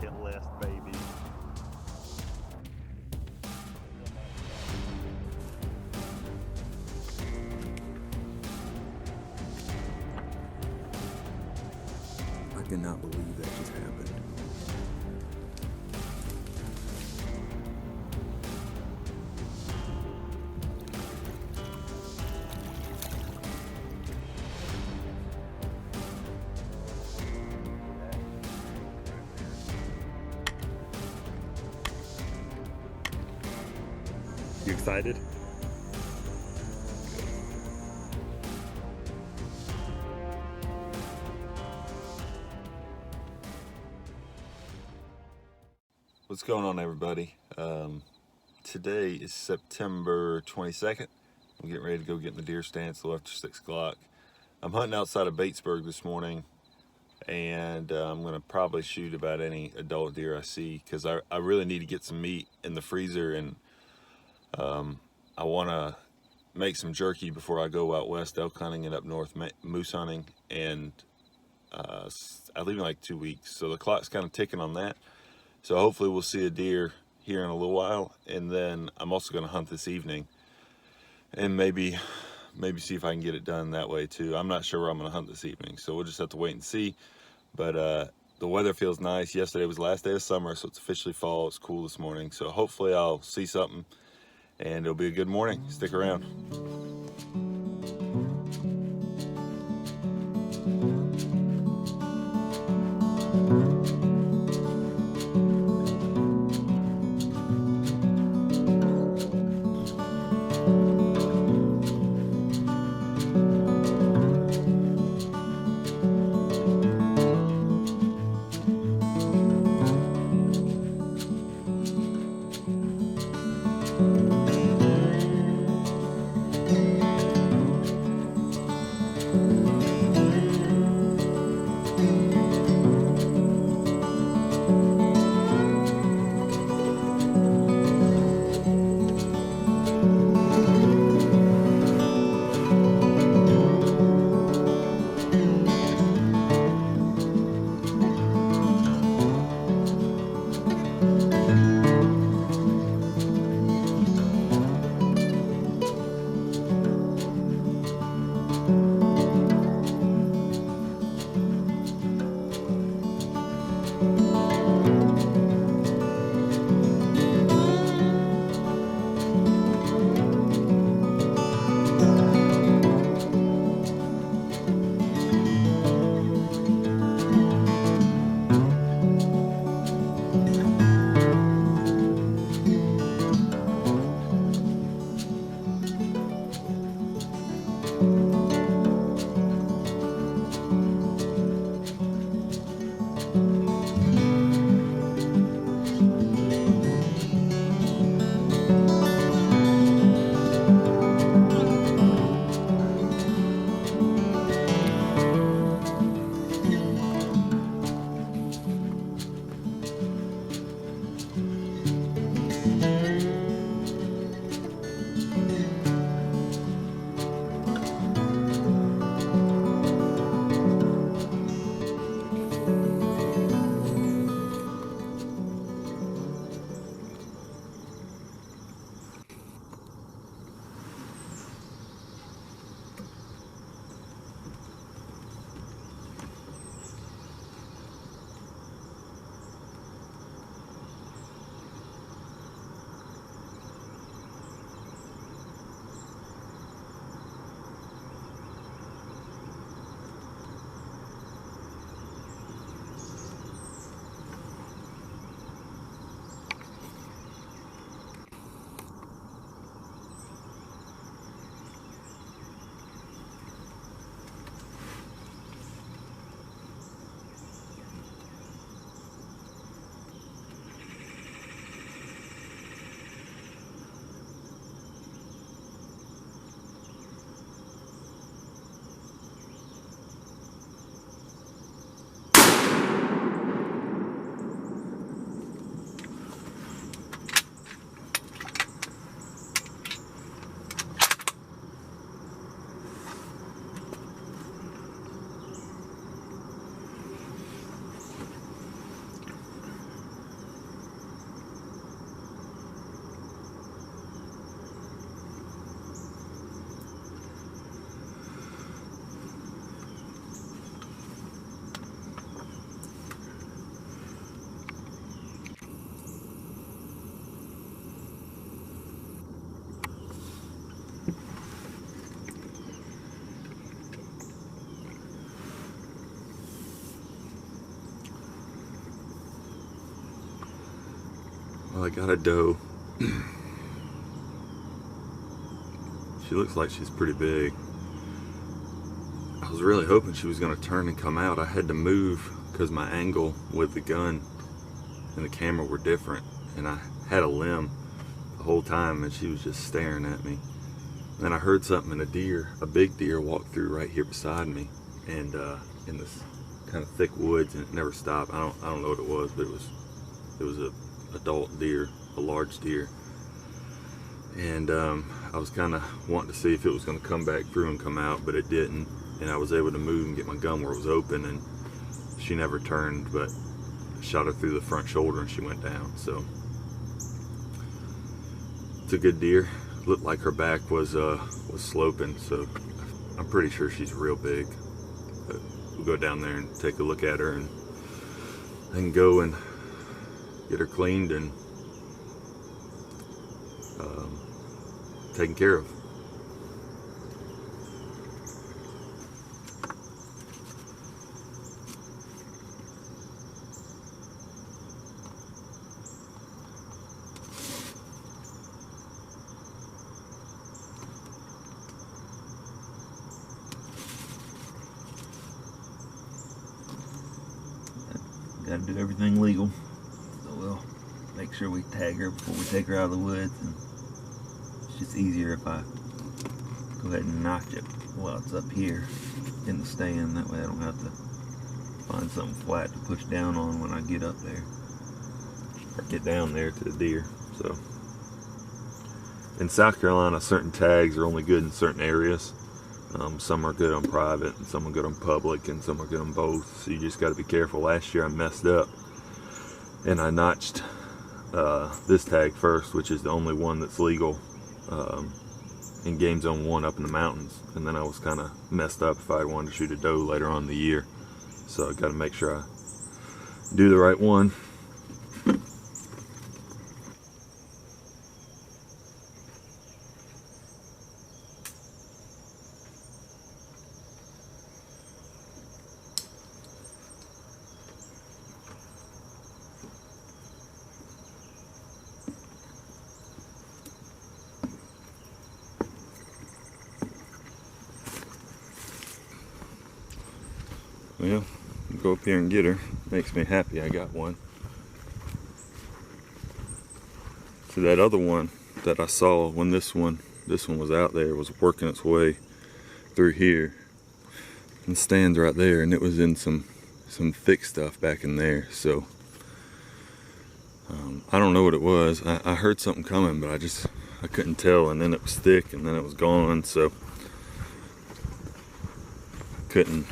bucket list, baby. I cannot believe that just happened. You excited? What's going on, everybody? Today is September 22nd. I'm getting ready to go get in the deer stand. It's a little after 6 o'clock. I'm hunting outside of Batesburg this morning, and I'm going to probably shoot about any adult deer I see because I really need to get some meat in the freezer, and I want to make some jerky before I go out west elk hunting and up north moose hunting, and I leave in like 2 weeks, so the clock's kind of ticking on that. So hopefully we'll see a deer here in a little while, and then I'm also going to hunt this evening, and maybe see if I can get it done that way too. I'm not sure where I'm going to hunt this evening, so we'll just have to wait and see. But the weather feels nice. Yesterday was the last day of summer, so it's officially fall. It's cool this morning, so hopefully I'll see something, and it'll be a good morning. Stick around. Well, I got a doe. She looks like she's pretty big. I was really hoping she was going to turn and come out. I had to move because my angle with the gun and the camera were different, and I had a limb the whole time, and she was just staring at me. Then I heard something, and a big deer walked through right here beside me, and in this kind of thick woods, and it never stopped. I don't know what it was, but it was a adult deer, a large deer. And I was kind of wanting to see if it was going to come back through and come out, but it didn't. And I was able to move and get my gun where it was open, and she never turned, but I shot her through the front shoulder and she went down. So it's a good deer. Looked like her back was sloping, so I'm pretty sure she's real big. But we'll go down there and take a look at her, and I can go and get her cleaned and taken care of. Got to do everything legal, so we'll make sure we tag her before we take her out of the woods. And it's just easier if I go ahead and notch it while it's up here in the stand. That way I don't have to find something flat to push down on when I get up there or get down there to the deer. So in South Carolina, certain tags are only good in certain areas. Some are good on private, and some are good on public, and some are good on both. So you just got to be careful. Last year I messed up, and I notched this tag first, which is the only one that's legal in Game Zone 1 up in the mountains. And then I was kind of messed up if I wanted to shoot a doe later on in the year. So I got to make sure I do the right one. Well, go up here and get her. Makes me happy I got one. So that other one that I saw when this one was out there was working its way through here and stands right there, and it was in some thick stuff back in there. So I don't know what it was. I heard something coming, but I couldn't tell, and then it was thick and then it was gone, so couldn't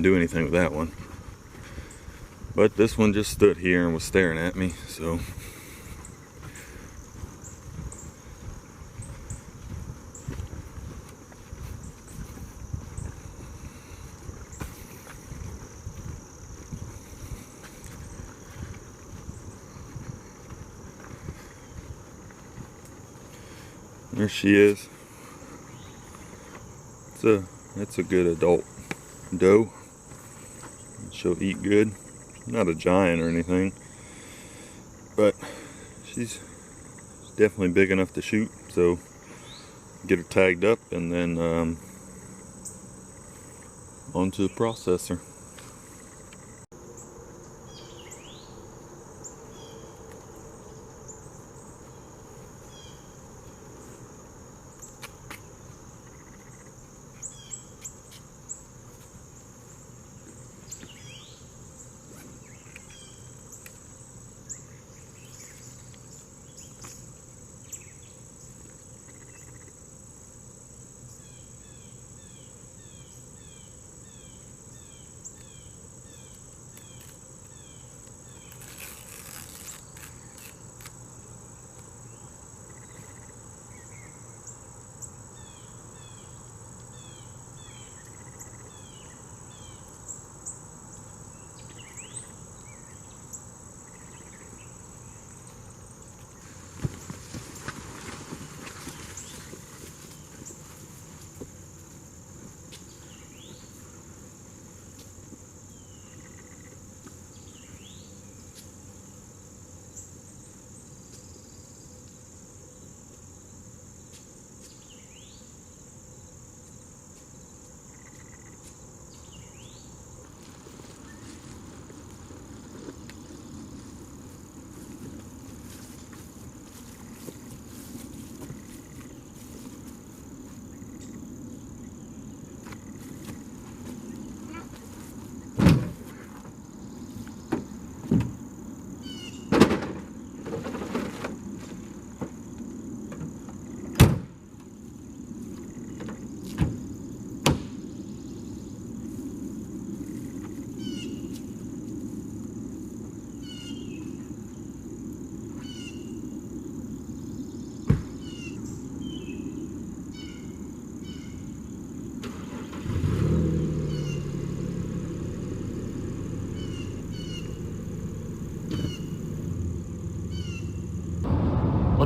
do anything with that one. But this one just stood here and was staring at me, so there she is. It's a good adult doe. She'll eat good. Not a giant or anything, but she's definitely big enough to shoot. So get her tagged up and then onto the processor.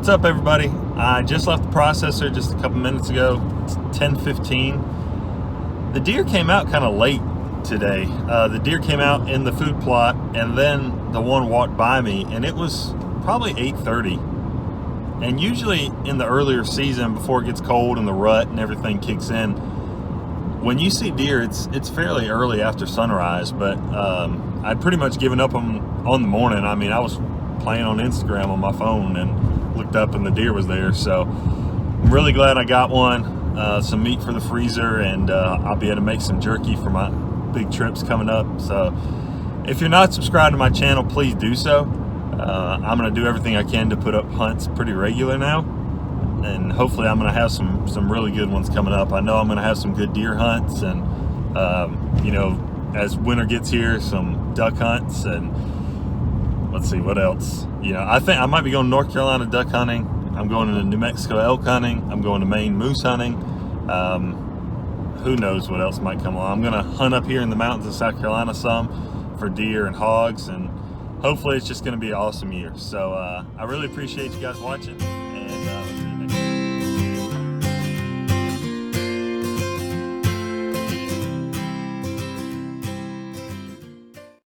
What's up, everybody? I just left the processor just a couple minutes ago. It's 10:15. The deer came out kind of late today. The deer came out in the food plot, and then the one walked by me, and it was probably 8:30. And usually in the earlier season, before it gets cold and the rut and everything kicks in, when you see deer, it's fairly early after sunrise. But I'd pretty much given up on the morning. I mean, I was playing on Instagram on my phone and looked up and the deer was there. So I'm really glad I got one. Some meat for the freezer, and I'll be able to make some jerky for my big trips coming up. So if you're not subscribed to my channel, please do so. I'm going to do everything I can to put up hunts pretty regular now, and hopefully I'm going to have some really good ones coming up. I know I'm going to have some good deer hunts, and you know, as winter gets here, some duck hunts, and let's see what else. You know, I think I might be going to North Carolina duck hunting. I'm going to New Mexico elk hunting. I'm going to Maine moose hunting. Who knows what else might come along. I'm going to hunt up here in the mountains of South Carolina some for deer and hogs, and hopefully it's just going to be an awesome year. So I really appreciate you guys watching.